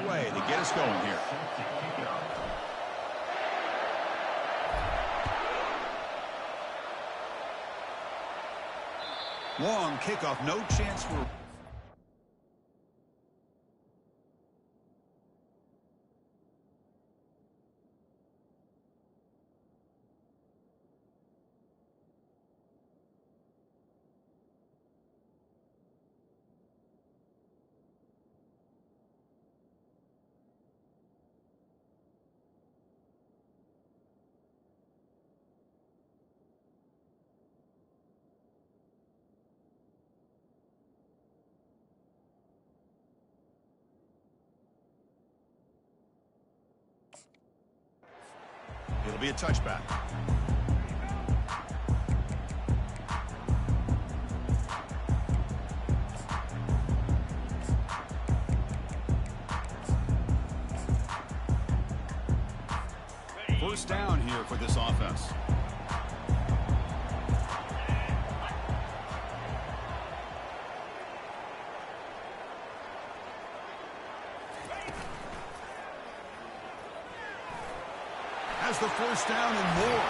away to get us going here. Long kickoff, no chance for... It'll be a touchback. First down here for this offense. Has the first down and more.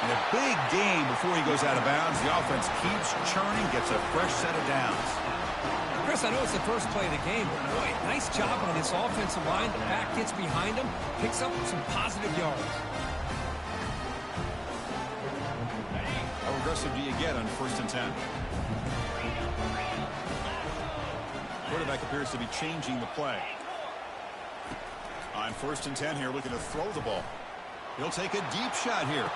And a big gain before he goes out of bounds. The offense keeps churning, gets a fresh set of downs. Chris, I know it's the first play of the game, but boy, nice job on this offensive line. The back gets behind him, picks up some positive yards. How aggressive do you get on 1st and 10? Quarterback appears to be changing the play. On 1st and 10 here, looking to throw the ball. He'll take a deep shot here.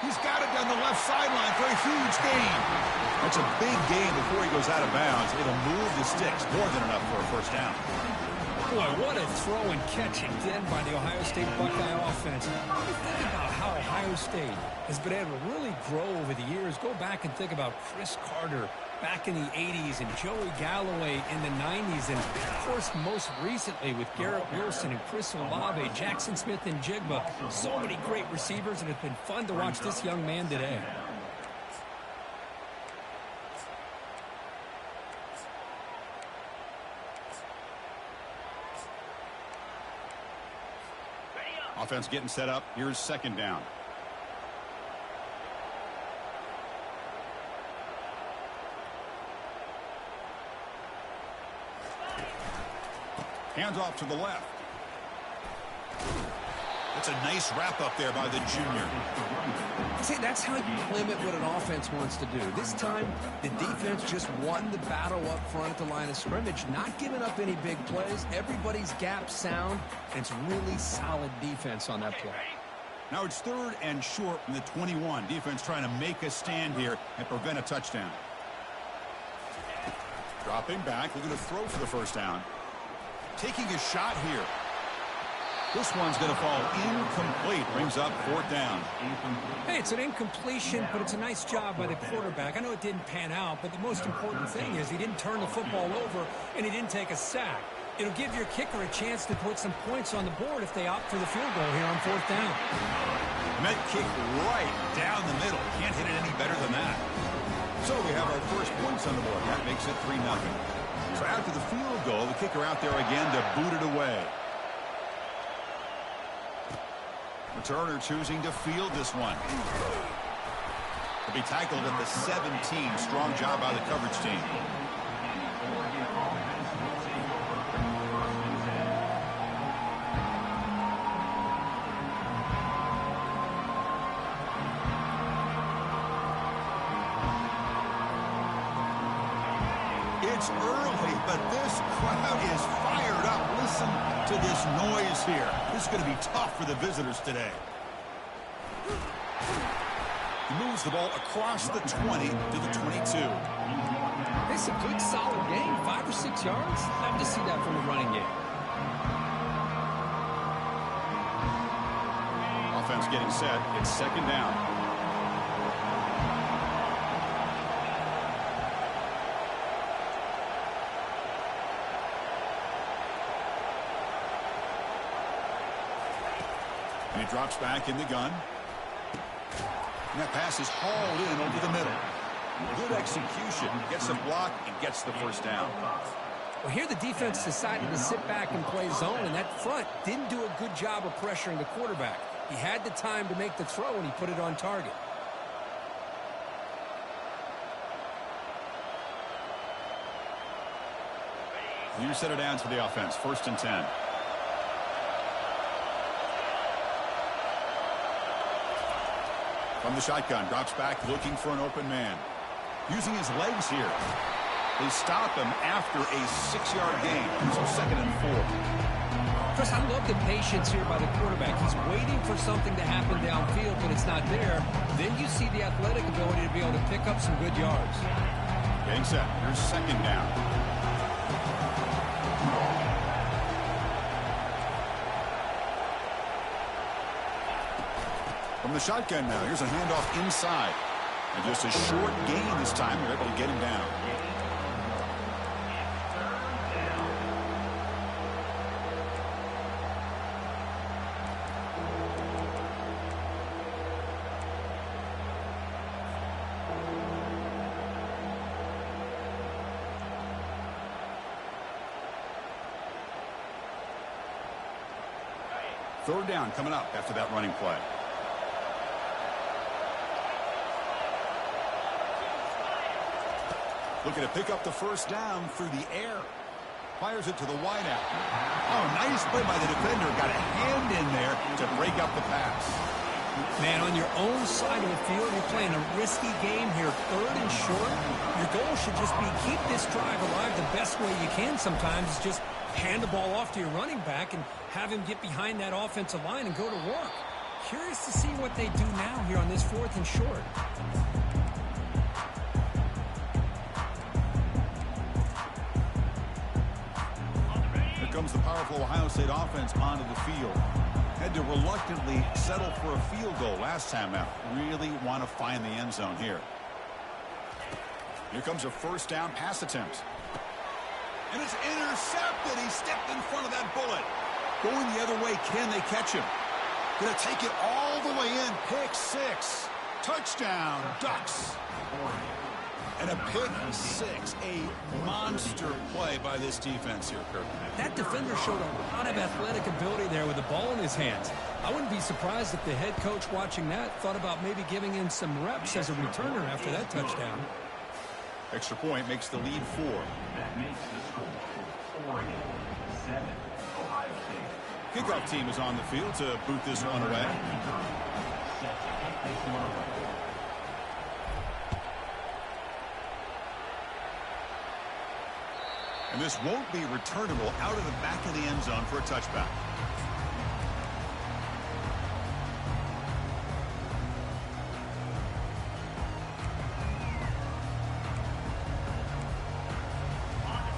He's got it down the left sideline for a huge gain. That's a big gain before he goes out of bounds. It'll move the sticks, more than enough for a first down. Boy, what a throw and catch again by the Ohio State Buckeye offense. When you think about how Ohio State has been able to really grow over the years, go back and think about Chris Carter back in the 80s and Joey Galloway in the 90s, and of course most recently with Garrett Wilson and Chris Olave, Jackson Smith and Jigba. So many great receivers, and it's been fun to watch this young man today. Offense getting set up. Here's 2nd down. Hands off to the left. That's a nice wrap up there by the junior. See, that's how you limit what an offense wants to do. This time, the defense just won the battle up front at the line of scrimmage, not giving up any big plays. Everybody's gap sound, and it's really solid defense on that play. Now it's 3rd and short from the 21. Defense trying to make a stand here and prevent a touchdown. Dropping back, looking to throw for the first down. Taking a shot here. This one's going to fall incomplete. Brings up 4th down. Hey, it's an incompletion, but it's a nice job by the quarterback. I know it didn't pan out, but the most important thing is he didn't turn the football over and he didn't take a sack. It'll give your kicker a chance to put some points on the board if they opt for the field goal here on 4th down. Met kick right down the middle. Can't hit it any better than that. So we have our first points on the board. That makes it 3-0. So after the field goal, the kicker out there again to boot it away. Returner choosing to field this one. He'll be tackled at the 17. Strong job by the coverage team. It's early, but this crowd is fired up. Listen to this noise here. This is going to be tough for the visitors today. He moves the ball across the 20 to the 22. It's a good, solid game. 5 or 6 yards. Love to see that from the running game. Offense getting set. It's 2nd down. And he drops back in the gun. And that pass is hauled in over the middle. Good execution. Gets a block and gets the first down. Well, here the defense decided to sit back and play zone, and that front didn't do a good job of pressuring the quarterback. He had the time to make the throw, and he put it on target. You set it down to the offense. 1st and 10. From the shotgun, drops back looking for an open man. Using his legs here. They stop him after a 6-yard gain. So 2nd and 4. Chris, I love the patience here by the quarterback. He's waiting for something to happen downfield, but it's not there. Then you see the athletic ability to be able to pick up some good yards. Getting set. Here's 2nd down. From the shotgun now, here's a handoff inside. And just a short gain this time. They're able to get him down. Third down coming up after that running play. Looking to pick up the 1st down through the air. Fires it to the wideout. Oh, nice play by the defender. Got a hand in there to break up the pass. Man, on your own side of the field, you're playing a risky game here. 3rd and short. Your goal should just be keep this drive alive the best way you can sometimes. Is just hand the ball off to your running back and have him get behind that offensive line and go to work. Curious to see what they do now here on this 4th and short. Comes the powerful Ohio State offense onto the field. Had to reluctantly settle for a field goal last time out. Really want to find the end zone here. Here comes a 1st down pass attempt. And it's intercepted. He stepped in front of that bullet. Going the other way, can they catch him? Gonna take it all the way in. Pick 6. Touchdown, Ducks. And a pick 6, a monster play by this defense here, Kirk. That defender showed a lot of athletic ability there with the ball in his hands. I wouldn't be surprised if the head coach watching that thought about maybe giving in some reps as a returner after that touchdown. Extra point makes the lead 4. That makes the score 47, Ohio State. Kickoff team is on the field to boot this one away. And this won't be returnable out of the back of the end zone for a touchback.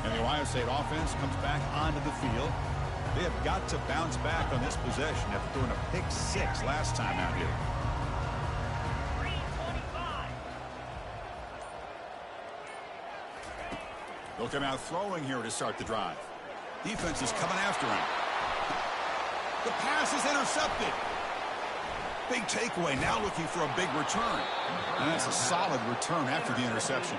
And the Ohio State offense comes back onto the field. They have got to bounce back on this possession after throwing a pick 6 last time out here. They'll come out throwing here to start the drive. Defense is coming after him. The pass is intercepted. Big takeaway, now looking for a big return. And that's a solid return after the interception.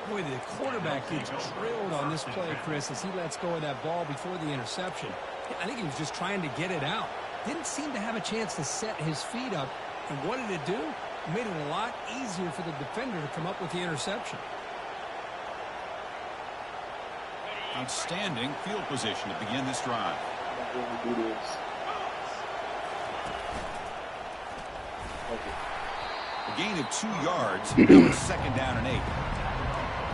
Boy, the quarterback gets drilled on this play, Chris, as he lets go of that ball before the interception. I think he was just trying to get it out. Didn't seem to have a chance to set his feet up. And what did it do? It made it a lot easier for the defender to come up with the interception. Outstanding field position to begin this drive. A gain of 2 yards. Now it's 2nd down and 8.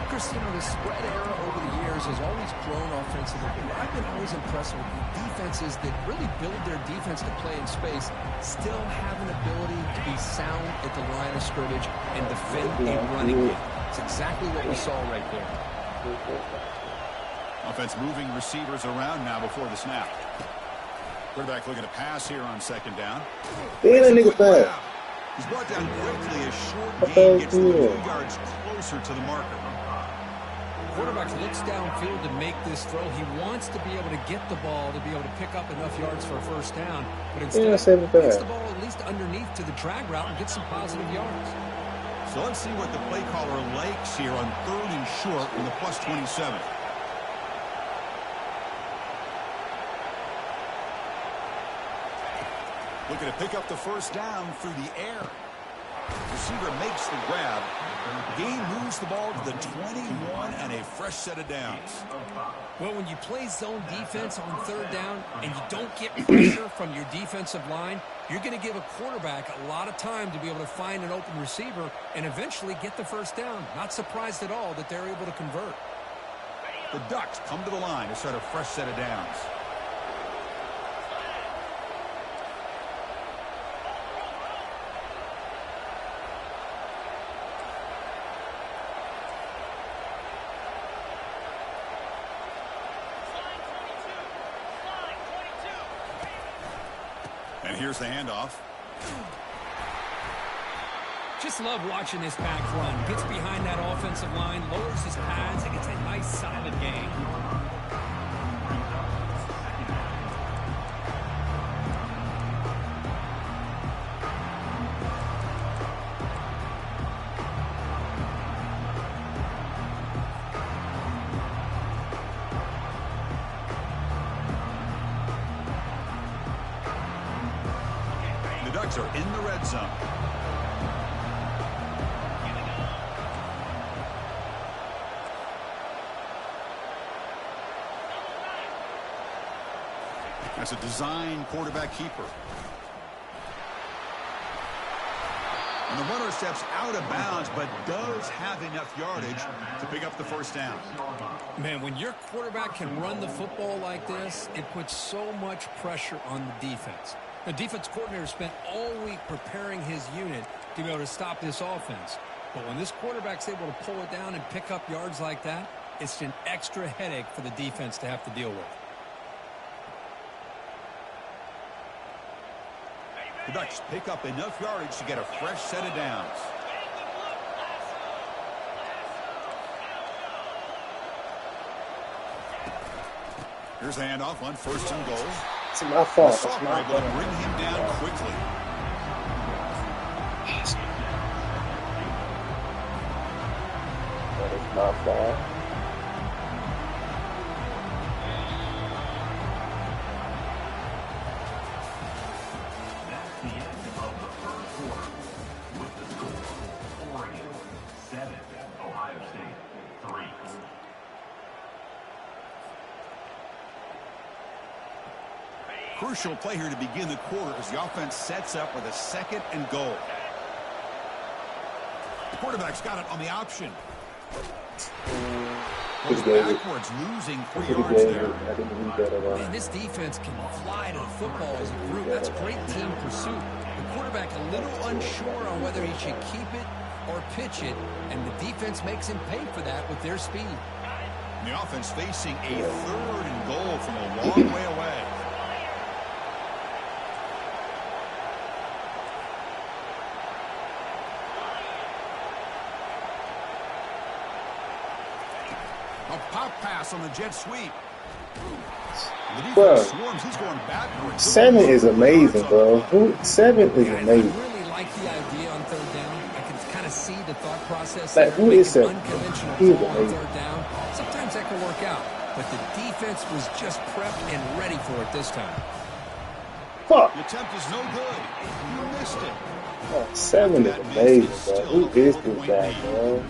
Chris, you know, the spread era over the years has always grown offensively. But I've been always impressed with the defenses that really build their defense to play in space, still have an ability to be sound at the line of scrimmage and defend a running game. It's exactly what we saw right there. Offense moving receivers around now before the snap. Quarterback looking to pass here on 2nd down. He's brought down quickly. A short gain gets him 2 yards closer to the marker. Quarterback looks downfield to make this throw. He wants to be able to get the ball to be able to pick up enough yards for a 1st down. But instead, gets the ball at least underneath to the drag route and gets some positive yards. So let's see what the play caller likes here on 3rd and short in the +27. Looking to pick up the first down through the air. Receiver makes the grab. Gain moves the ball to the 21 and a fresh set of downs. Well, when you play zone defense on third down and you don't get pressure from your defensive line, you're going to give a quarterback a lot of time to be able to find an open receiver and eventually get the first down. Not surprised at all that they're able to convert. The Ducks come to the line to start a fresh set of downs. And here's the handoff. Just love watching this back run. Gets behind that offensive line, lowers his pads, and gets a nice, solid gain. The Ducks are in the red zone. That's a design quarterback keeper. And the runner steps out of bounds, but does have enough yardage to pick up the first down. Man, when your quarterback can run the football like this, it puts so much pressure on the defense. The defense coordinator spent all week preparing his unit to be able to stop this offense. But when this quarterback's able to pull it down and pick up yards like that, it's an extra headache for the defense to have to deal with. The Ducks pick up enough yardage to get a fresh set of downs. Here's a handoff on first and goal. It's my fault. It's Sophomore my able to fault. bring him down quickly. That is my fault. That's the end of the first quarter. With the score, Oregon 7, Ohio State 3. Crucial play here to begin the quarter as the offense sets up with a second and goal. The quarterback's got it on the option. Goes backwards, losing 3 yards there. I didn't read that at all. Man, this defense can fly to the football as a group. That's great team pursuit. The quarterback a little unsure on whether he should keep it or pitch it, and the defense makes him pay for that with their speed. The offense facing a third and goal from a long way away. A pop pass on the jet sweep. The defense Bro. swarms. He's going backwards. 7 is amazing, bro. 7 is Guys, amazing. I really like the idea on third down. I can kind of see the thought process. Like, who is Make an 7? unconventional He is call on amazing. third down. Sometimes that can work out, but the defense was just prepped and ready for it this time. Fuck. The attempt is no good. You missed it. Oh, 7 is amazing, bro. Who is this guy, bro?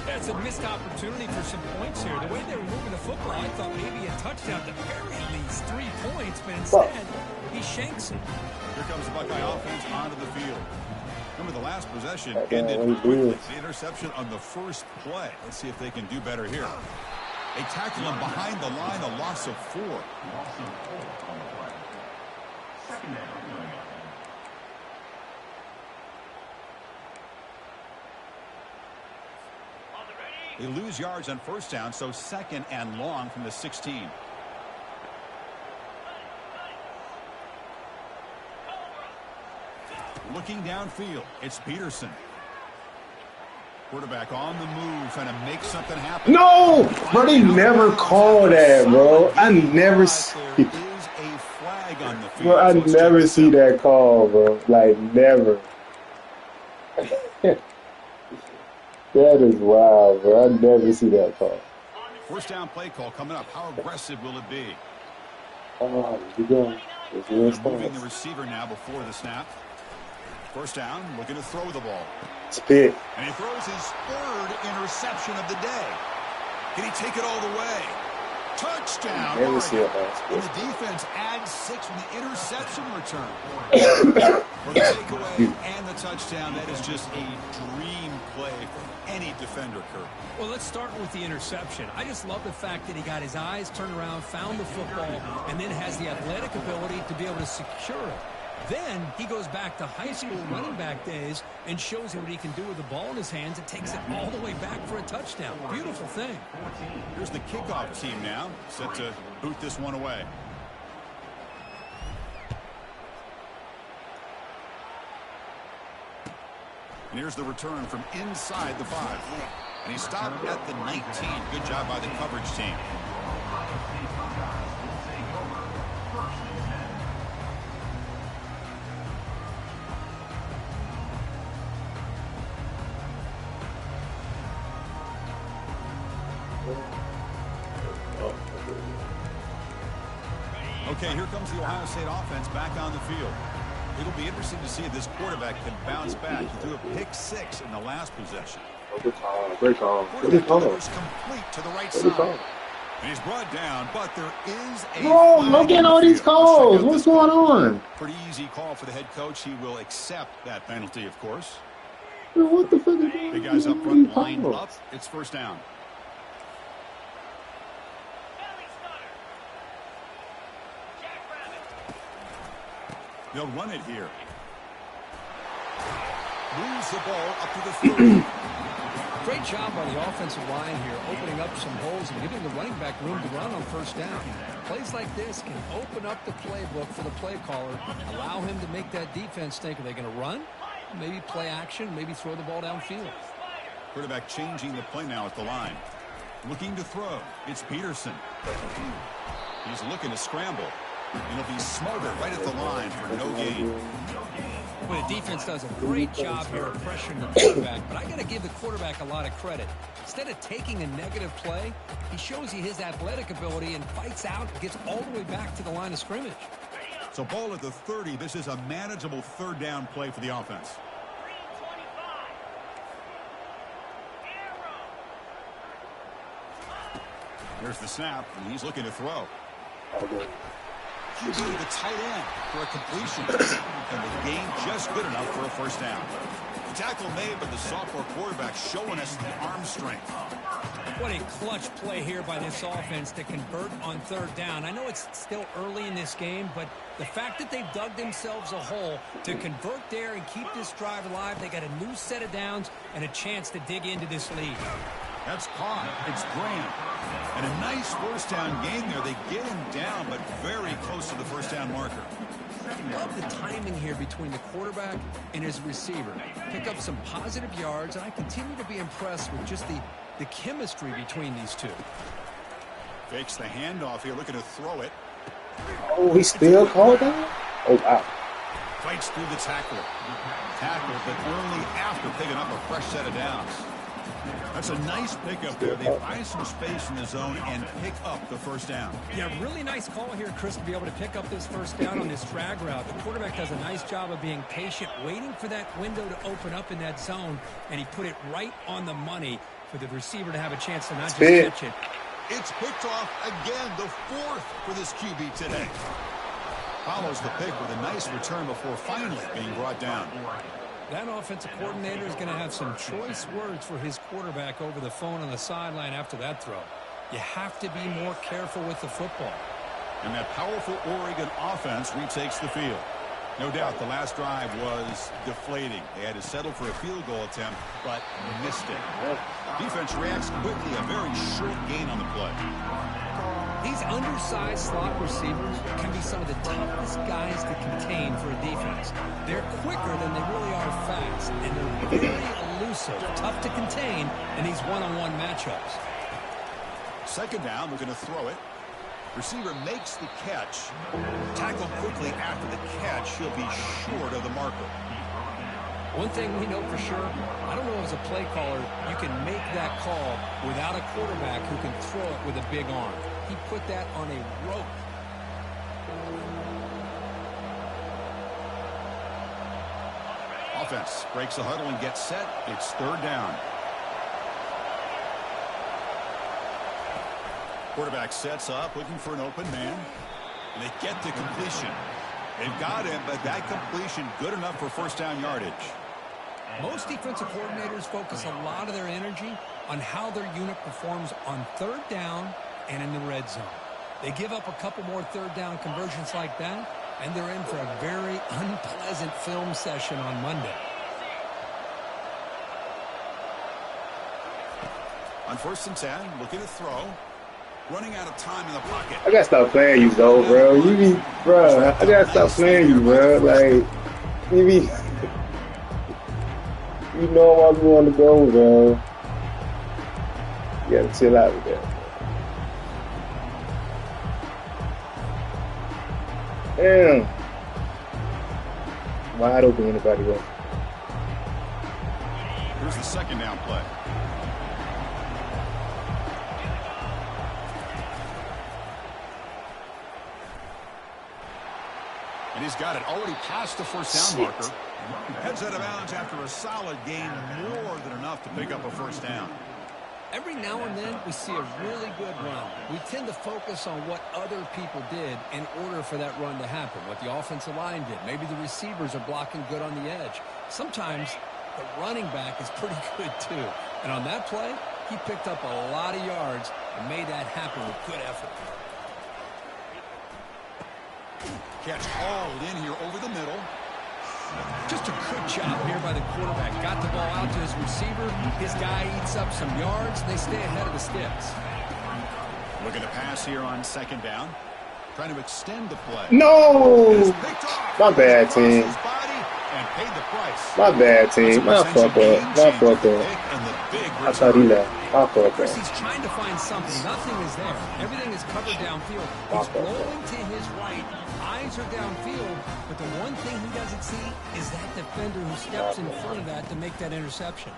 That's a missed opportunity for some points here. The way they were moving the football, I thought maybe a touchdown to bury at least 3 points, but instead, he shanks it. Here comes the Buckeye offense onto the field. Remember, the last possession That guy, ended what he quickly. did. The interception on the first play. Let's see if they can do better here. They tackle him behind the line, a loss of 4. Loss of 4 on the play. Second down coming up. They lose yards on first down, so second and long from the 16. Looking downfield, it's Peterson. Quarterback on the move, trying to make something happen. No! Bro, they never call that, bro. I never see There is a flag on the field. Bro, I so let's never check this see out. that call, bro. Like, never. That is wild, bro. I never see that call. First down play call coming up. How aggressive will it be? Oh, you going? They're moving the receiver now before the snap. First down, looking to throw the ball. Spit. And he throws his third interception of the day. Can he take it all the way? Touchdown. Never see it And the defense adds 6 from the interception return. For the takeaway and the touchdown, that is just a dream play for any defender, Kirk. Well, let's start with the interception. I just love the fact that he got his eyes turned around, found the football, and then has the athletic ability to be able to secure it. Then he goes back to high school running back days and shows you what he can do with the ball in his hands and takes it all the way back for a touchdown. Beautiful thing. Here's the kickoff team now, set to boot this one away. And here's the return from inside the 5. And he stopped at the 19. Good job by the coverage team. Okay, here comes the Ohio State offense back on the field. It'll be interesting to see if this quarterback can bounce back. He threw a pick-6 in the last possession. Good call. Great call. Quarterback delivers complete to the right side. And he's brought down, but there is a... Bro, look at all these calls. What's going on? Pretty easy call for the head coach. He will accept that penalty, of course. Bro, what the fuck is Big guys up front lined up. It's first down. They'll run it here. Moves the ball up to the 30. Great job by the offensive line here, opening up some holes and giving the running back room to run on first down. Plays like this can open up the playbook for the play caller, allow him to make that defense think, are they going to run? Maybe play action, maybe throw the ball downfield. Quarterback changing the play now at the line. Looking to throw. It's Peterson. He's looking to scramble. And he'll be smothered right at the line for no gain. Well, the defense does a great job here of pressuring the quarterback, but I got to give the quarterback a lot of credit. Instead of taking a negative play, he shows you his athletic ability and fights out and gets all the way back to the line of scrimmage. So ball at the 30. This is a manageable third down play for the offense. Here's the snap, and he's looking to throw. To the tight end for a completion. And the gain just good enough for a first down. The tackle made by the sophomore quarterback showing us the arm strength. What a clutch play here by this offense to convert on third down. I know it's still early in this game, but the fact that they've dug themselves a hole to convert there and keep this drive alive, they got a new set of downs and a chance to dig into this lead. That's caught. It's Graham. And a nice first down gain there. They get him down, but very close to the first down marker. I love the timing here between the quarterback and his receiver. Pick up some positive yards, and I continue to be impressed with just the chemistry between these two. Fakes the handoff here, looking to throw it. Oh, he still called that? Oh, wow. Fights through the tackle. Tackled, but only after picking up a fresh set of downs. That's a nice pickup there. They find some space in the zone and pick up the first down. Yeah, really nice call here, Chris, to be able to pick up this first down on this drag route. The quarterback does a nice job of being patient, waiting for that window to open up in that zone, and he put it right on the money for the receiver to have a chance to not just catch it. It's picked off again, the 4th for this QB today. Follows the pick with a nice return before finally being brought down. That offensive coordinator is going to have some choice words for his quarterback over the phone on the sideline after that throw. You have to be more careful with the football. And that powerful Oregon offense retakes the field. No doubt the last drive was deflating. They had to settle for a field goal attempt, but missed it. Defense reacts quickly, a very short gain on the play. These undersized slot receivers can be some of the toughest guys to contain for a defense. They're quicker than they really are fast, and they're very elusive, tough to contain in these one-on-one matchups. Second down, looking to throw it. Receiver makes the catch. Tackled quickly after the catch. He'll be short of the marker. One thing we know for sure, I don't know as a play caller, you can make that call without a quarterback who can throw it with a big arm. He put that on a rope. defense breaks the huddle and gets set. It's third down. Quarterback sets up, looking for an open man. And they get the completion. They've got him, but that completion good enough for first down yardage. Most defensive coordinators focus a lot of their energy on how their unit performs on third down and in the red zone. They give up a couple more third down conversions like that, and they're in for a very unpleasant film session on Monday. On 1st and 10, looking to throw. Running out of time in the pocket. I gotta stop playing you, though, bro. You be, bro. I gotta stop playing you, bro. Like, you be, you know I'm going to go, bro. You gotta chill out with that. Damn. Wide open, anybody else? Here's the second down play. And he's got it already past the first down marker. Heads out of bounds after a solid gain, more than enough to pick up a first down. Every now and then, we see a really good run. We tend to focus on what other people did in order for that run to happen, what the offensive line did. Maybe the receivers are blocking good on the edge. Sometimes the running back is pretty good, too. And on that play, he picked up a lot of yards and made that happen with good effort. Catch hauled in here over the middle. Just a good job here by the quarterback. Got the ball out to his receiver. His guy eats up some yards. They stay ahead of the sticks. Looking to pass here on second down. Trying to extend the play. No! My bad, team. And paid the price. My bad, team. My fuck up. My fuck up. I thought he left. My fuck Chris, up. he's trying to find something. Nothing is there. Everything is covered downfield. He's rolling to his right. Eyes are downfield. But the one thing he doesn't see is that defender who steps in front of that to make that interception.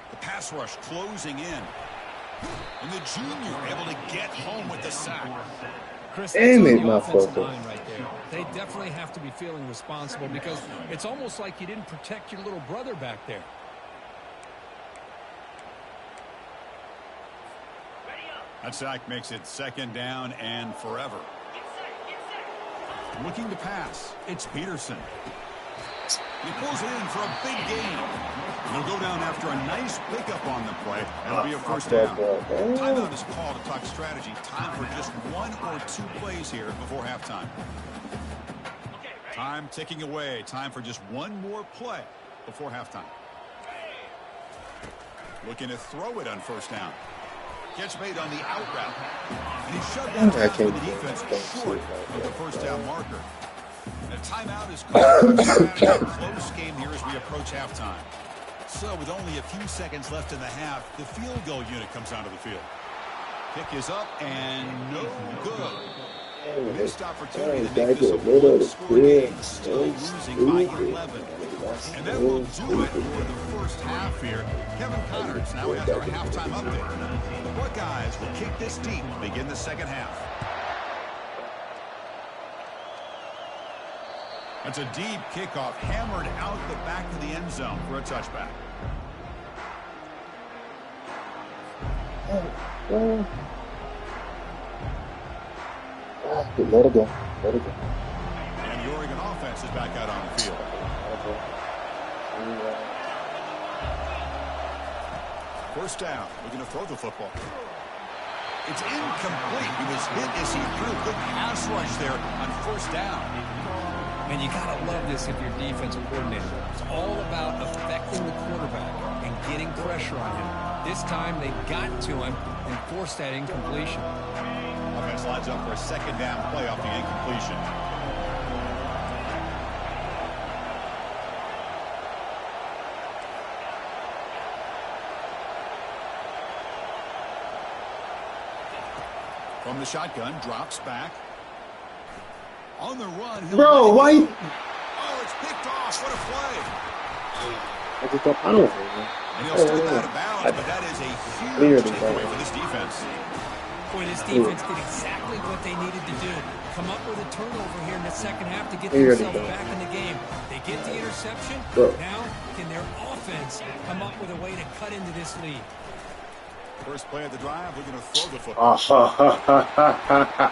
The pass rush closing in. And the junior able to get home with the sack. Chris, Damn it, the my offensive fucker. line right there. They definitely have to be feeling responsible because it's almost like you didn't protect your little brother back there. That sack makes it second down and forever. Looking to pass. It's Peterson. He pulls it in for a big gain. He'll go down after a nice pickup on the play. That'll be a first down. Timeout is called to talk strategy. Time for just one or two plays here before halftime. Time ticking away. Time for just one more play before halftime. Looking to throw it on first down. Catch made on the out route. And he shoved that to the defense short of the first down marker. And a timeout is called. A close game here as we approach halftime. So with only a few seconds left in the half, the field goal unit comes onto the field. Kick is up and no good. Missed opportunity to make this a one-score game, still losing by 11. And that will do it for the first half here. Kevin Connors now has our halftime update. The Buckeyes will kick this deep to begin the second half. That's a deep kickoff, hammered out the back of the end zone for a touchback. Let it go. Let it go. And the Oregon offense is back out on the field. First down. Looking to throw the football. It's incomplete. He was hit as he threw. Good pass rush there on first down. And you got to love this if you're defensive coordinator. It's all about affecting the quarterback and getting pressure on him. This time they got to him and forced that incompletion. Offense lines up for a second down play off the incompletion. From the shotgun, drops back. On the run. Bro, why? Oh, it's picked off. What a play. I just thought I don't know. And he'll step out of bounds, but that is a huge takeaway for this defense. Boy, this defense did exactly what they needed to do. Come up with a turnover here in the second half to get Here themselves they go. back in the game. They get the interception. Bro. Now, can their offense come up with a way to cut into this lead? First play of the drive, looking to throw the Ah, football. ha, ha, ha, ha, ha.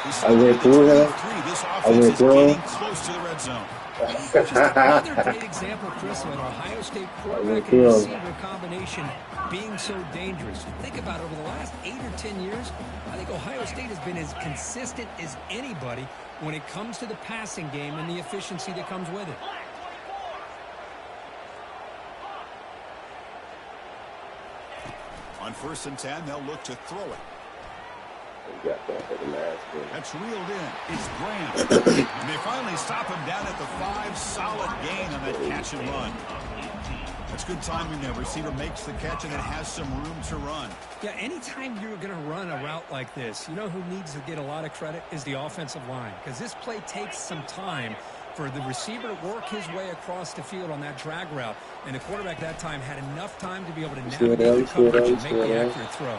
He's I went still through at the him. 23. This I offense went is through getting him. close to the red zone. Just another great example, Chris, of an Ohio State I quarterback went and through him. receiver combination being so dangerous. Think about it, over the last 8 or 10 years, I think Ohio State has been as consistent as anybody when it comes to the passing game and the efficiency that comes with it. On 1st and 10, they'll look to throw it. We got that for the last game. That's reeled in. It's Graham. And they finally stop him down at the 5. Solid gain on that catch and run. That's good timing there. Receiver makes the catch and then has some room to run. Yeah, anytime you're going to run a route like this, you know who needs to get a lot of credit is the offensive line. Because this play takes some time for the receiver to work his way across the field on that drag route. And the quarterback that time had enough time to be able to navigate the coverage and make the accurate throw.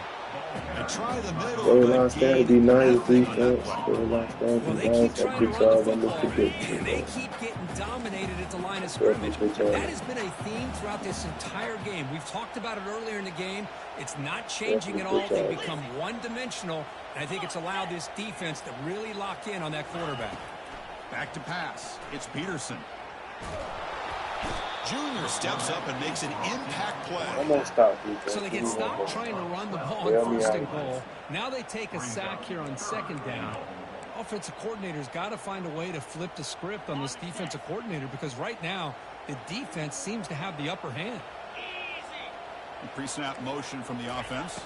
They try the middle. Goal Good line stand to be gain. nice, Nothing on that defense. play. Goal line stand to Well, be they keep nice. trying That to gets run the all under football, prediction. and they keep getting dominated at the line of Good scrimmage. return. That has been a theme throughout this entire game. We've talked about it earlier in the game. It's not changing at all. They've become one-dimensional, and I think it's allowed this defense to really lock in on that quarterback. Back to pass. It's Peterson. Junior steps up and makes an impact play. Almost stopped, defense. So they get stopped trying to run the ball Bail on me 1st out. and goal. Now they take a sack here on 2nd down. Offensive coordinator's got to find a way to flip the script on this defensive coordinator because right now the defense seems to have the upper hand. Pre-snap motion from the offense.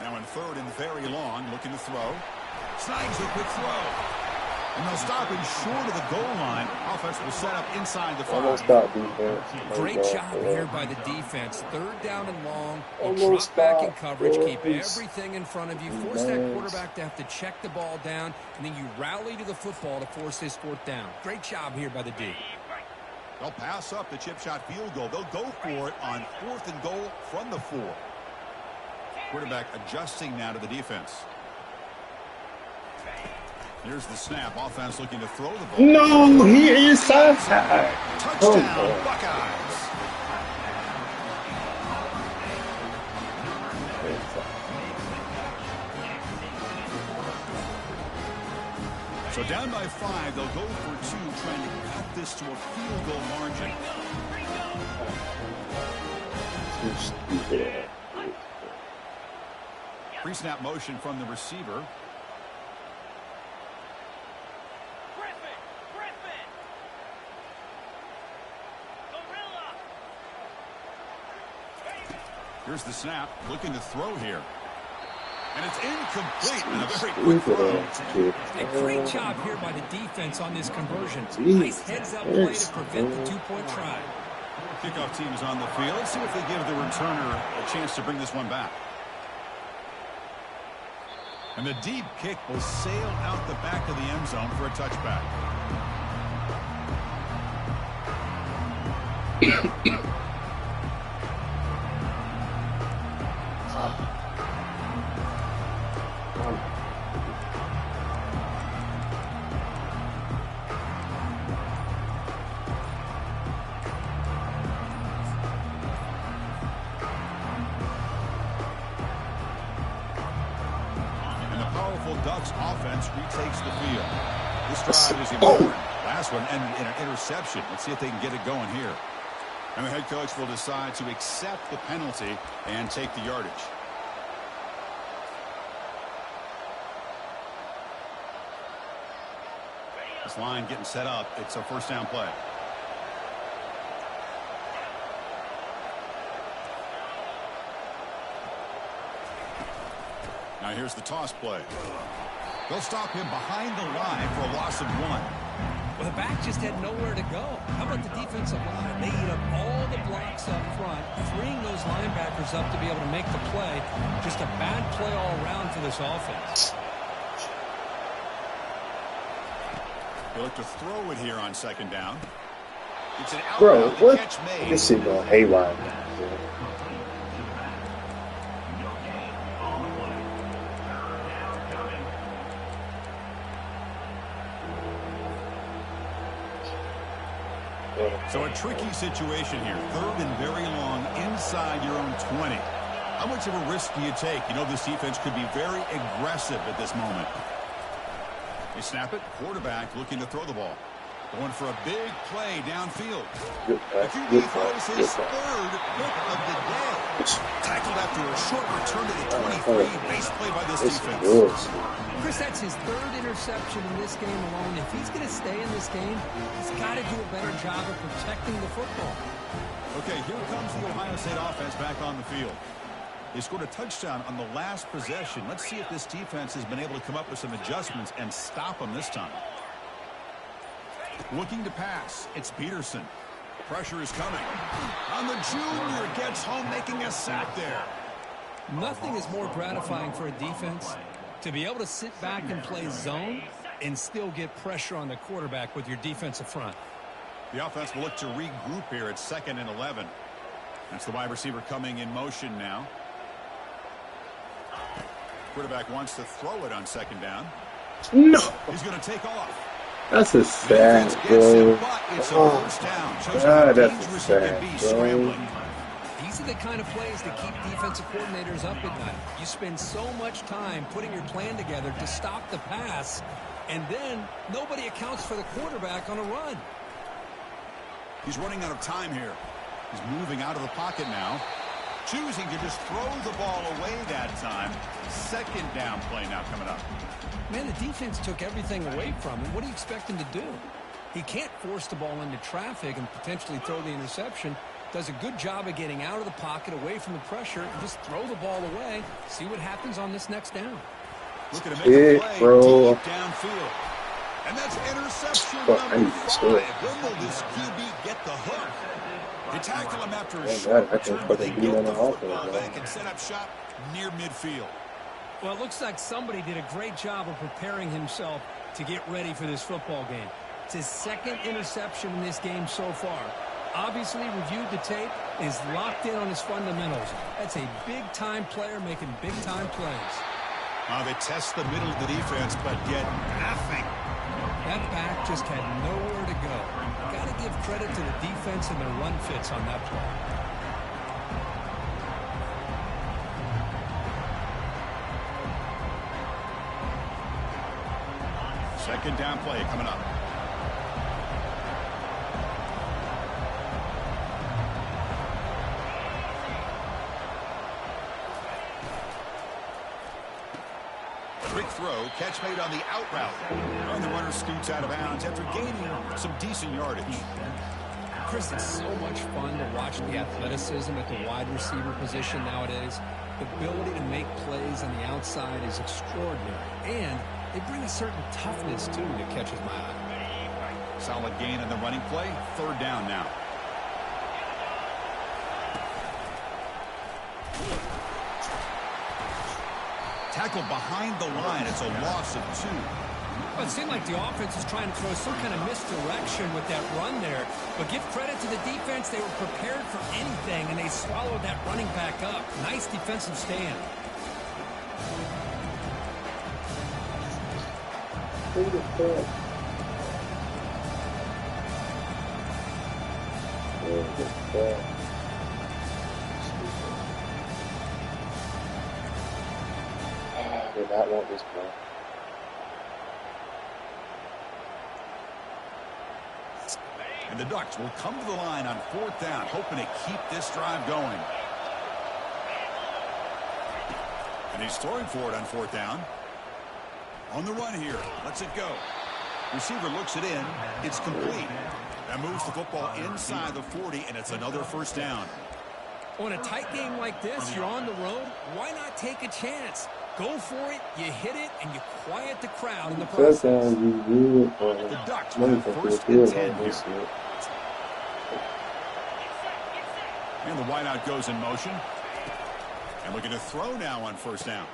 Now in 3rd and very long, looking to throw. Snags the quick throw. And they'll stop him short of the goal line. Offense will set up inside the 5. Almost stopped, defense. Great job here by the defense. 3rd down and long. You Almost drop back in stopped. coverage, keep Yes. everything in front of you, force that quarterback to have to check the ball down, and then you rally to the football to force this 4th down. Great job here by the D. They'll pass up the chip shot field goal. They'll go for it on 4th and goal from the 4. Quarterback adjusting now to the defense. Here's the snap. Offense looking to throw the ball. No, he is side. Touchdown, Buckeyes. So down by 5, they'll go for 2, trying to cut this to a field goal margin. Pre-snap motion from the receiver. Here's the snap, looking to throw here. And it's incomplete and a very quick throw. A great job here by the defense on this conversion. Jeez. Nice heads-up play to prevent the 2-point try. Kickoff team is on the field. See if they give the returner a chance to bring this one back. And the deep kick will sail out the back of the end zone for a touchback. Ducks offense retakes the field. This drive is important. Last one ended in an interception. Let's see if they can get it going here. And the head coach will decide to accept the penalty and take the yardage. This line getting set up. It's a 1st down play. Now here's the toss play. They'll stop him behind the line for a loss of 1. Well, the back just had nowhere to go. How about the defensive line? They eat up all the blocks up front, freeing those linebackers up to be able to make the play. Just a bad play all around for this offense. They look to throw it here on 2nd down. It's an Bro, outbound what? catch made. This shit going haywire. So a tricky situation here. Third and very long inside your own 20. How much of a risk do you take? You know this defense could be very aggressive at this moment. They snap it. Quarterback looking to throw the ball. Going for a big play downfield. The QB throws his third hit of the day. Tackled after a short return to the 23. Base play by this defense. Chris, that's his third interception in this game alone. If he's going to stay in this game, he's got to do a better job of protecting the football. Okay, here comes the Ohio State offense back on the field. They scored a touchdown on the last possession. Let's see if this defense has been able to come up with some adjustments and stop them this time. Looking to pass. It's Peterson. Pressure is coming. On the junior. Gets home, making a sack there. Nothing is more gratifying for a defense to be able to sit back and play zone and still get pressure on the quarterback with your defensive front. The offense will look to regroup here at 2nd and 11. That's the wide receiver coming in motion now. Quarterback wants to throw it on 2nd down. No. He's going to take off. That's a sack, bro. It's a first down. Shows how God, that's a dangerous he can sack, be bro. scrambling. These are the kind of plays that keep defensive coordinators up at night. You spend so much time putting your plan together to stop the pass, and then nobody accounts for the quarterback on a run. He's running out of time here. He's moving out of the pocket now. Choosing to just throw the ball away that time. 2nd down play now coming up. Man, the defense took everything away from him. What do you expect him to do? He can't force the ball into traffic and potentially throw the interception. Does a good job of getting out of the pocket, away from the pressure, and just throw the ball away. See what happens on this next down. Looking to make a play deep downfield. And that's interception number 5. When will this QB get the hook? They tackle him after a short return, but they get the football back and set up shop near midfield. Well, it looks like somebody did a great job of preparing himself to get ready for this football game. It's his 2nd interception in this game so far. Obviously reviewed the tape, is locked in on his fundamentals. That's a big-time player making big-time plays. They test the middle of the defense, but get nothing. That back just had nowhere to go. Got to give credit to the defense and their run fits on that play. Second down play coming up. Quick throw, catch made on the out route. And the runner scoots out of bounds after gaining some decent yardage. Chris, it's so much fun to watch the athleticism at the wide receiver position nowadays. The ability to make plays on the outside is extraordinary. And they bring a certain toughness, too, that catches my eye. Solid gain on the running play. 3rd down now. Tackled behind the line. It's a loss of 2. Well, it seemed like the offense was trying to throw some kind of misdirection with that run there. But give credit to the defense. They were prepared for anything, and they swallowed that running back up. Nice defensive stand. I did not want this play. And the Ducks will come to the line on 4th down, hoping to keep this drive going. And he's throwing for it on 4th down. On the run here. Lets it go. Receiver looks it in. It's complete. That moves the football inside the 40, and it's another 1st down. On a tight game like this, you're on the road. Why not take a chance? Go for it, you hit it, and you quiet the crowd in the process. The Ducks will have 1st and 10 here. And the wideout goes in motion. And looking to throw now on 1st down.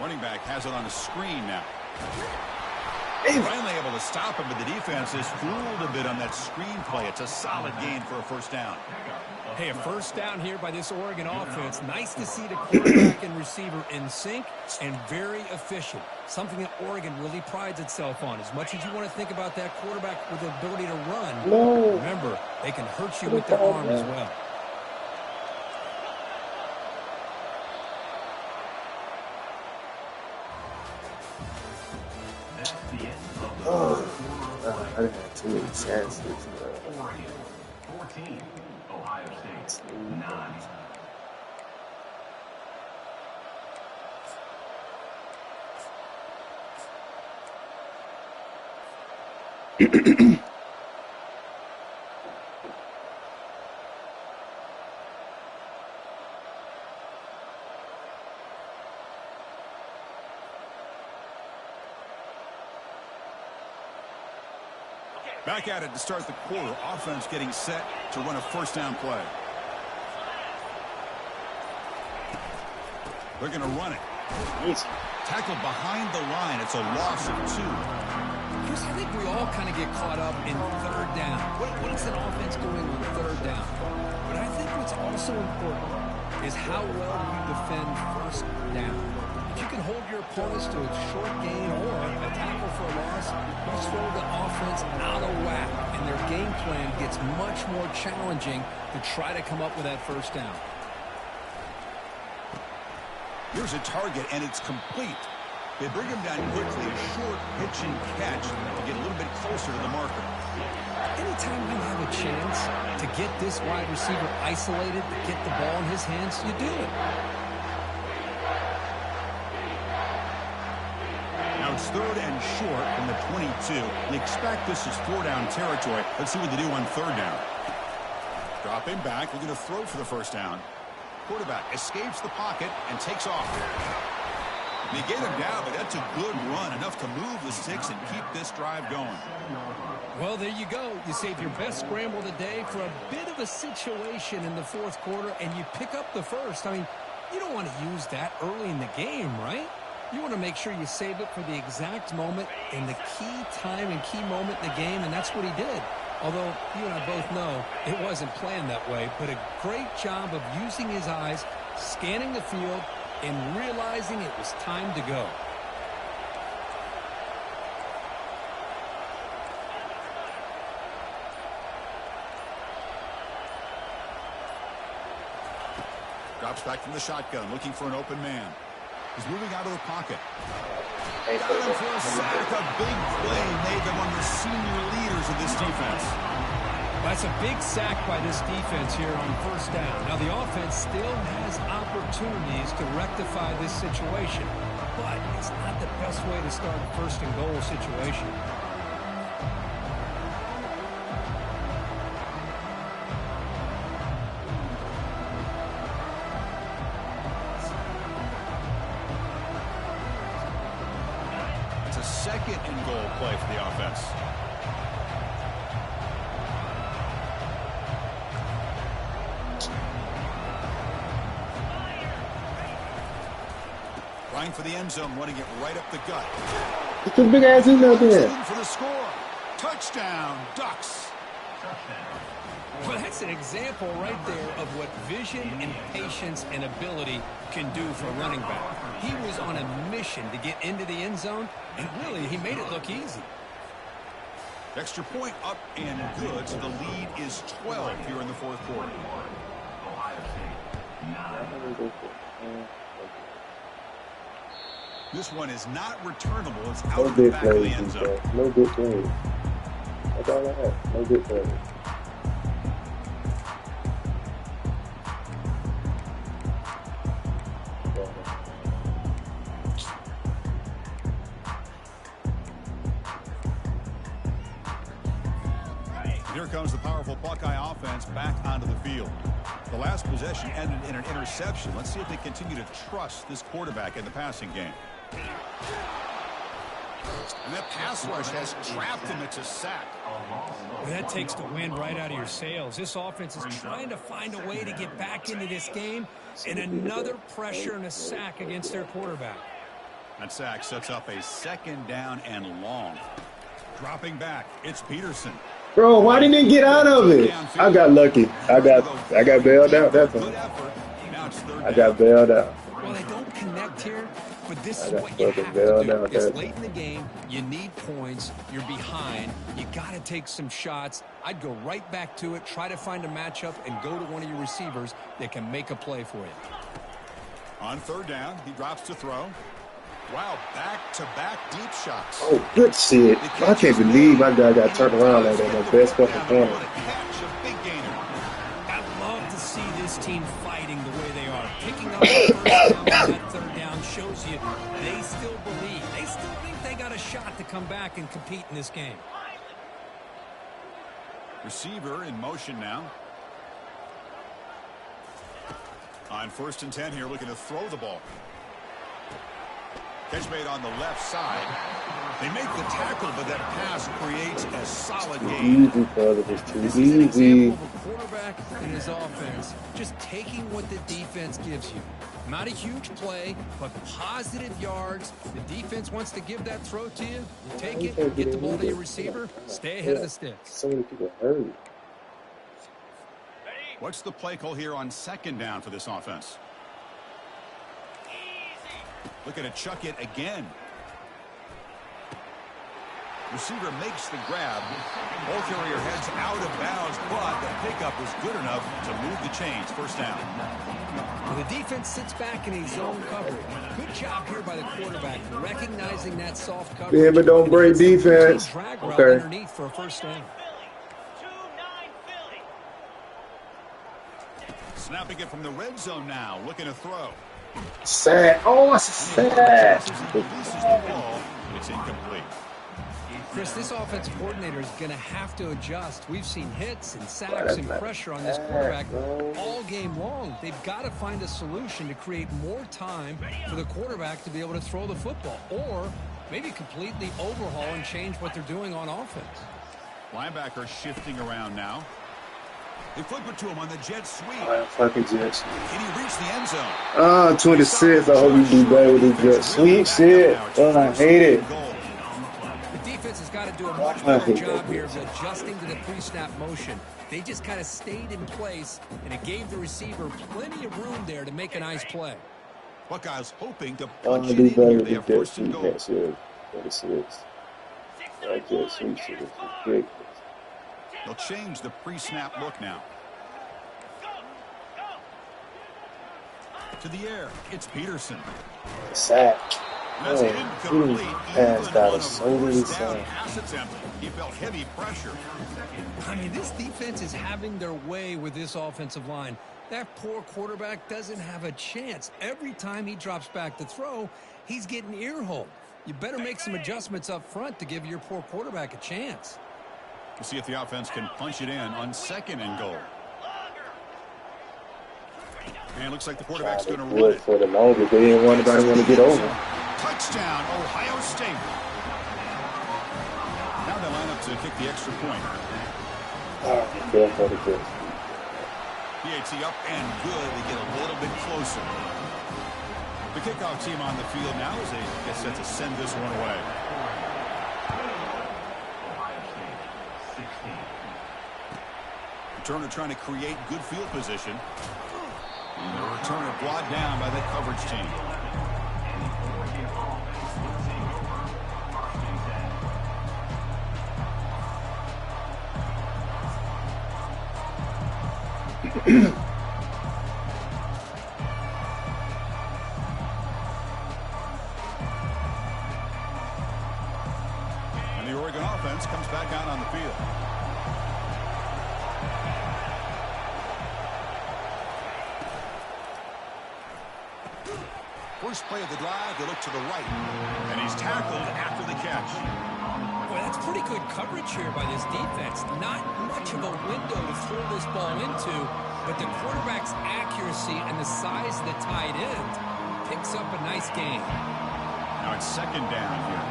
Running back has it on a screen now. Finally able to stop him, but the defense is fooled a bit on that screen play. It's a solid gain for a first down. Hey, a first down here by this Oregon offense. Nice to see the quarterback and receiver in sync and very efficient. Something that Oregon really prides itself on. As much as you want to think about that quarterback with the ability to run, remember, they can hurt you with their arm as well. I didn't have too many chances. Oregon 14, Ohio State 9. Back at it to start the quarter. Offense getting set to run a first down play. They're going to run it. Tackled behind the line. It's a loss of 2. Chris, I think we all kind of get caught up in third down. What is an offense doing on third down? But I think what's also important is how well you defend first down. If you can hold your opponents to a short gain or a tackle for a loss, you throw the offense out of whack, and their game plan gets much more challenging to try to come up with that first down. Here's a target, and it's complete. They bring him down quickly, a short pitch and catch to get a little bit closer to the marker. Anytime you have a chance to get this wide receiver isolated, to get the ball in his hands, you do it. Now it's third and short from the 22. They expect this is 4-down territory. Let's see what they do on third down. Dropping back, they're going to throw for the first down. Quarterback escapes the pocket and takes off. They get him down, but that's a good run, enough to move the sticks and keep this drive going. Well, there you go. You save your best scramble of the day for a bit of a situation in the fourth quarter, and you pick up the first. I mean, you don't want to use that early in the game, right? You want to make sure you save it for the exact moment and the key time and key moment in the game, and that's what he did. Although you and I both know it wasn't planned that way, but a great job of using his eyes, scanning the field, and realizing it was time to go. Drops back from the shotgun, looking for an open man. He's moving out of the pocket. Got him for a sack. A big play made them one of the senior leaders of this defense. That's a big sack by this defense here on first down. Now, the offense still has opportunities to rectify this situation, but it's not the best way to start a first and goal situation. It's a second and goal play for the offense. Trying for the end zone, running it right up the gut. It's a big ass in there. For the score. Touchdown, Ducks. Well, that's an example right there of what vision and patience and ability can do for a running back. He was on a mission to get into the end zone, and really, he made it look easy. Extra point up and good, so the lead is 12 here in the fourth quarter. Ohio State 9. This one is not returnable. It's out No of the good back of the plays, end zone. no good plays. That's all I have. No good plays. Here comes the powerful Buckeye offense back onto the field. The last possession ended in an interception. Let's see if they continue to trust this quarterback in the passing game. And that pass rush has trapped him. It's a sack. Well, that takes the wind right out of your sails. This offense is trying to find a way to get back into this game, and another pressure and a sack against their quarterback. That sack sets up a second down and long. Dropping back, it's Peterson. Bro, why didn't he get out of it? I got lucky. I got bailed out that time. I got bailed out. Well, they don't connect here, but this is got what you fucking have bailed to do. out It's that late in the game. You need points. You're behind. You got to take some shots. I'd go right back to it, try to find a matchup, and go to one of your receivers that can make a play for you. On third down, he drops to throw. Wow, back-to-back deep shots. Oh, good shit. I can't believe my guy got turned around like that. My best fucking corner. I'd love to see this team fighting the way they are. Picking up the first down on that third down shows you they still believe. They still think they got a shot to come back and compete in this game. Receiver in motion now. On 1st and 10 here, looking to throw the ball. Catch made on the left side. They make the tackle, but that pass creates a solid gain. Easy, brother. It's too This is an easy. example of a quarterback and his offense just taking what the defense gives you. Not a huge play, but positive yards. The defense wants to give that throw to you. You take it, get the ball to your receiver, stay ahead of the sticks. So many people hurt. What's the play call here on 2nd down for this offense? Looking to chuck it again. Receiver makes the grab. Ball carrier heads out of bounds, but the pickup is good enough to move the chains. 1st down. Well, the defense sits back in a zone coverage. Good job here by the quarterback, recognizing that soft coverage. Yeah, but don't break defense. Drag route Okay. underneath for a 1st down. Snapping it from the red zone now. Looking to throw. Sad. Oh, it's sad. Releases the ball. It's incomplete. Chris, this offensive coordinator is going to have to adjust. We've seen hits and sacks and pressure on this quarterback all game long. They've got to find a solution to create more time for the quarterback to be able to throw the football, or maybe completely overhaul and change what they're doing on offense. Linebacker shifting around now. They flip it to him on the jet sweep. Oh, fucking Jets. Can he reach the end zone? Ah, 26. I hope you do better with this Jets. Sweet shit. Oh, I hate it. The defense has got to do a much better job here of adjusting to the pre-snap motion. They just kind of stayed in place, and it gave the receiver plenty of room there to make a nice play. Buckeyes hoping to I'm punch gonna it do in better here. with They this have Jets. 1st and Sweet goal. next year. 26. That Jets sweet shit is ridiculous. They'll change the pre-snap look now. To the air, it's Peterson. Sack. That's Oh, incomplete. he passed Even out on of a so many 1st down sacks. pass attempt, he felt heavy pressure. I mean, this defense is having their way with this offensive line. That poor quarterback doesn't have a chance. Every time he drops back to throw, he's getting ear-holed. You better make some adjustments up front to give your poor quarterback a chance. We'll see if the offense can punch it in on 2nd and goal. And it looks like the quarterback's going to run Would it. for the longest. They didn't want anybody want to get over. Touchdown, Ohio State. Now they line up to kick the extra point. Fair for the Jets. PAT up and good. They get a little bit closer. The kickoff team on the field now as they get set to send this one away. Returner trying to create good field position. And the returner brought down by that coverage team. And the Oregon offense comes back out on the field. First play of the drive, they look to the right. And he's tackled after the catch. Boy, that's pretty good coverage here by this defense. Not much of a window to throw this ball into, but the quarterback's accuracy and the size of the tight end picks up a nice gain. Now it's 2nd down here.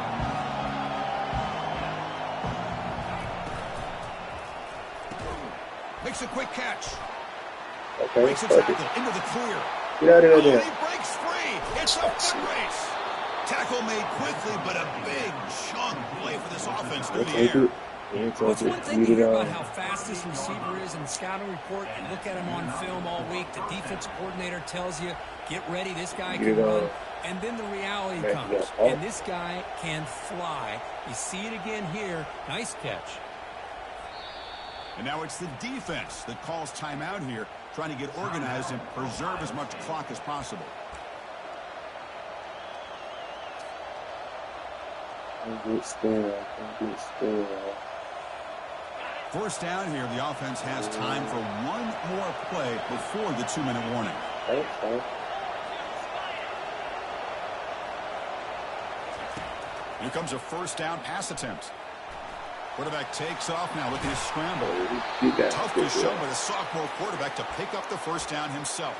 Makes a quick catch. Okay, Breaks a perfect. tackle into the clear. Get out of Oh, there. he breaks free. It's a foot race. Tackle made quickly, but a big chunk play for this offense. offense through the Take air. it. Yeah, Well, it's take one it. thing Read to it hear about out. how fast this receiver is in the scouting report and look at him on film all week. The defense coordinator tells you, get ready, this guy Get can it run. out. And then the reality Back it comes. up. Oh. And this guy can fly. You see it again here. Nice catch. And now it's the defense that calls timeout here, trying to get organized and preserve as much clock as possible. Don't get stale. Don't get stale. First down here, the offense has time for one more play before the 2-minute warning. Okay. Here comes a first down pass attempt. Quarterback takes off now, looking to scramble. Tough to show by the sophomore quarterback to pick up the first down himself.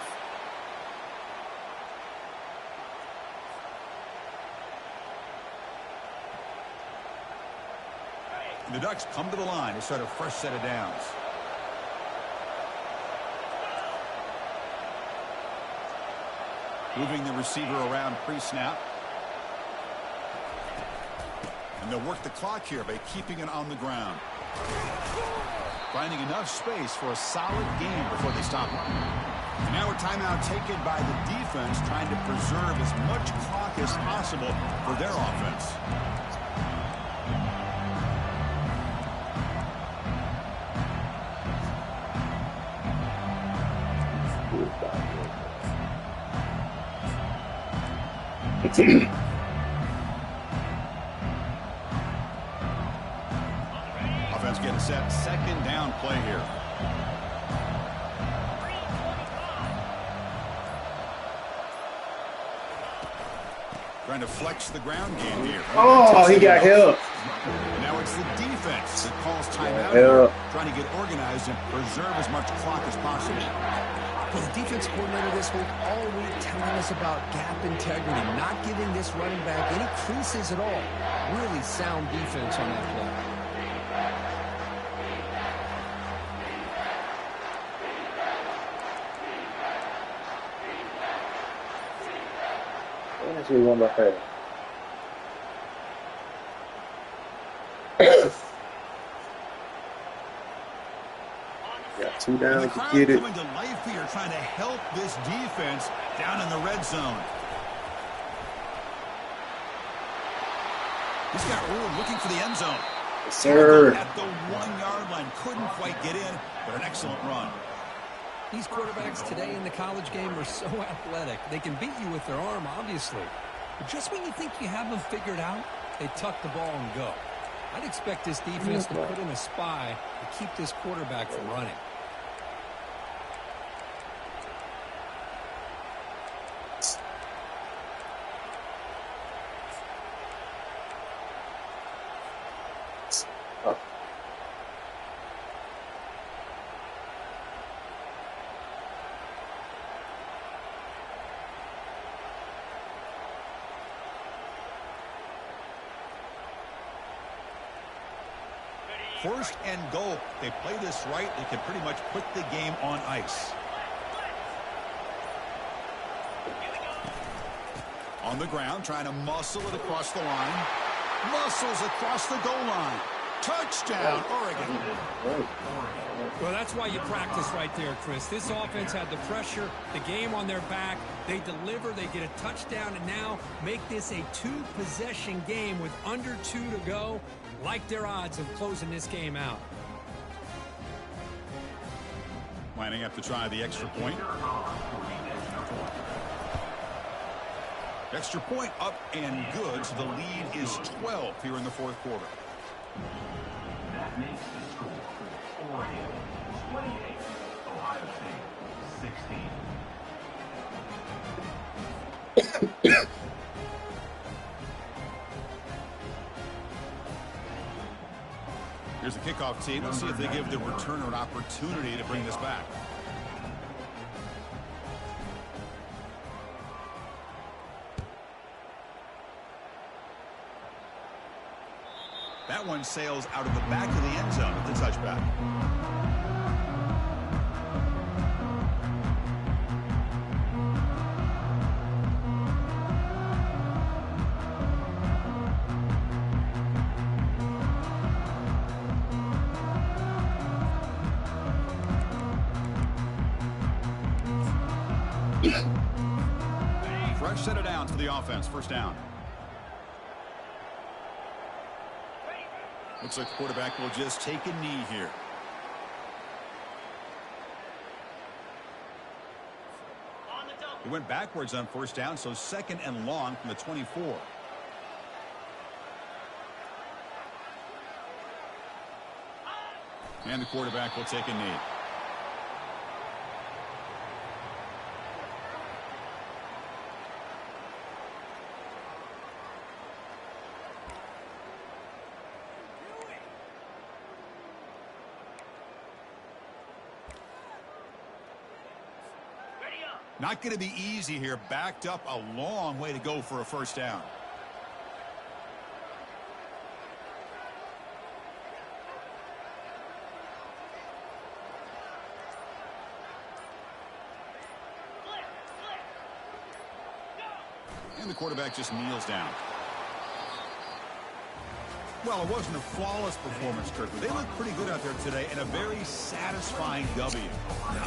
The Ducks come to the line to start a fresh set of downs. Moving the receiver around pre-snap. And they'll work the clock here by keeping it on the ground. Finding enough space for a solid game before they stop. And now a timeout taken by the defense, trying to preserve as much clock as possible for their offense. Offense getting set. Second down play here. Trying to flex the ground game here. Oh, he got help. And now it's the defense that calls timeout Yeah. here, trying to get organized and preserve as much clock as possible. Well, the defense coordinator this week all week telling us about gap integrity, not giving this running back any creases at all. Really sound defense on that play. That's what we want my face. Got 2 And the downs to crowd get it. coming to life here, trying to help this defense down in the red zone. He's got room looking for the end zone. Yes, sir. At the 1-yard line, couldn't quite get in, but an excellent run. These quarterbacks today in the college game are so athletic. They can beat you with their arm, obviously. But just when you think you have them figured out, they tuck the ball and go. I'd expect this defense to put in a spy to keep this quarterback from running. Oh. First and goal. They play this right, they can pretty much put the game on ice. On the ground, trying to muscle it across the line. Muscles across the goal line. Touchdown, Oregon. Well, that's why you practice right there, Chris. This offense had the pressure, the game on their back. They deliver, they get a touchdown, and now make this a 2-possession game with under 2 to go. Like their odds of closing this game out. Lining up to try the extra point. Extra point up and good, so the lead is 12 here in the fourth quarter. That makes the score Oregon 28, Ohio State 16. Here's the kickoff team. Let's see if they give the returner an opportunity to bring this back. That one sails out of the back of the end zone with the touchback. Fresh set of downs for the offense. First down. Looks like the quarterback will just take a knee here. He went backwards on first down, so second and long from the 24. And the quarterback will take a knee. Not going to be easy here. Backed up a long way to go for a first down. And the quarterback just kneels down. Well, it wasn't a flawless performance, Kirk, but they look pretty good out there today and a very satisfying W.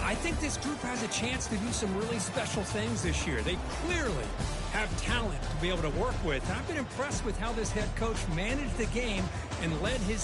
I think this group has a chance to do some really special things this year. They clearly have talent to be able to work with. And I've been impressed with how this head coach managed the game and led his team.